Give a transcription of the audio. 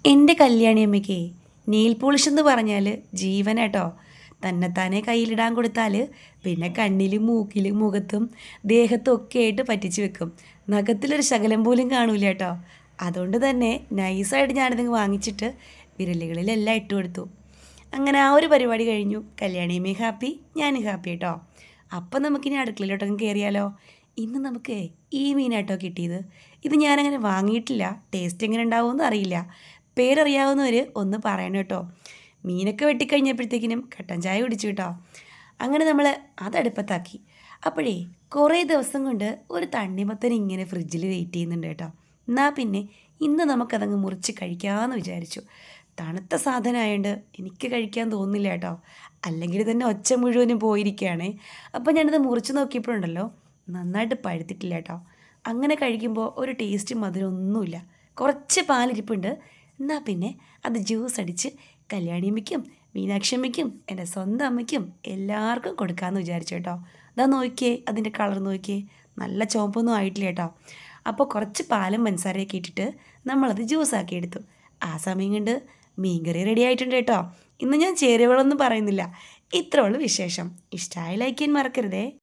എൻ്റെ കല്യാണിയമ്മയ്ക്ക് nail polish എന്ന് പറഞ്ഞാൽ ജീവനാട്ടോ. തന്നെത്താനെ കയ്യിലിടാൻ കൊടുത്താൽ പിന്നെ കണ്ണിലും മൂക്കിലും മുഖത്തും ദേഹത്തും ഒക്കെ ആയിട്ട് പറ്റിച്ച് വെക്കും. നഖത്തിലൊരു ശകലം പോലും കാണൂല കേട്ടോ. അതുകൊണ്ട് തന്നെ നൈസായിട്ട് ഞാനിതങ്ങ് വാങ്ങിച്ചിട്ട് വിരലുകളിലെല്ലാം ഇട്ട് കൊടുത്തു. അങ്ങനെ ആ ഒരു പരിപാടി കഴിഞ്ഞു. കല്യാണിയമ്മയും ഹാപ്പി, ഞാനും ഹാപ്പി കേട്ടോ. അപ്പം നമുക്കിനി അടുക്കളയിലോട്ടങ്ങ് കയറിയാലോ. ഇന്ന് നമുക്ക് ഈ മീനാട്ടോ കിട്ടിയത്. ഇത് ഞാനങ്ങനെ വാങ്ങിയിട്ടില്ല. ടേസ്റ്റ് എങ്ങനെ ഉണ്ടാവുമെന്ന് അറിയില്ല. പേരറിയാവുന്നവർ ഒന്ന് പറയണം കേട്ടോ. മീനൊക്കെ വെട്ടിക്കഴിഞ്ഞപ്പോഴത്തേക്കിനും കട്ടൻ ചായ കുടിച്ചു കേട്ടോ. അങ്ങനെ നമ്മൾ അതടുപ്പത്താക്കി. അപ്പോഴേ കുറേ ദിവസം കൊണ്ട് ഒരു തണ്ണിമത്തൻ ഇങ്ങനെ ഫ്രിഡ്ജിൽ വെയിറ്റ് ചെയ്യുന്നുണ്ട് കേട്ടോ. എന്നാൽ പിന്നെ ഇന്ന് നമുക്കതങ്ങ് മുറിച്ച് കഴിക്കാമെന്ന് വിചാരിച്ചു. തണുത്ത സാധനമായതുകൊണ്ട് എനിക്ക് കഴിക്കാൻ തോന്നുന്നില്ല കേട്ടോ. അല്ലെങ്കിൽ തന്നെ ഒച്ച മുഴുവനും പോയിരിക്കുകയാണേ. അപ്പോൾ ഞാനത് മുറിച്ച് നോക്കിയപ്പോഴുണ്ടല്ലോ, നന്നായിട്ട് പഴുത്തിട്ടില്ല കേട്ടോ. അങ്ങനെ കഴിക്കുമ്പോൾ ഒരു ടേസ്റ്റ് മധുരമൊന്നുമില്ല. കുറച്ച് പാലിരിപ്പുണ്ട്. എന്നാൽ പിന്നെ അത് ജ്യൂസ് അടിച്ച് കല്യാണിയമ്മയ്ക്കും മീനാക്ഷിയമ്മയ്ക്കും എൻ്റെ സ്വന്തം അമ്മയ്ക്കും എല്ലാവർക്കും കൊടുക്കാമെന്ന് വിചാരിച്ചു കേട്ടോ. അതാ നോക്കിയേ, അതിൻ്റെ കളർ നോക്കിയേ, നല്ല ചുവപ്പൊന്നും ആയിട്ടില്ല കേട്ടോ. അപ്പോൾ കുറച്ച് പാലും പഞ്ചസാരയൊക്കെ ഇട്ടിട്ട് നമ്മളത് ജ്യൂസാക്കി എടുത്തു. ആ സമയം കൊണ്ട് മീൻകറി റെഡി ആയിട്ടുണ്ട് കേട്ടോ. ഇന്ന് ഞാൻ ചേരുവകളൊന്നും പറയുന്നില്ല. ഇത്രേ ഉള്ളൂ വിശേഷം. ഇഷ്ടമായി ലൈക്ക് ചെയ്യാൻ മറക്കരുതേ.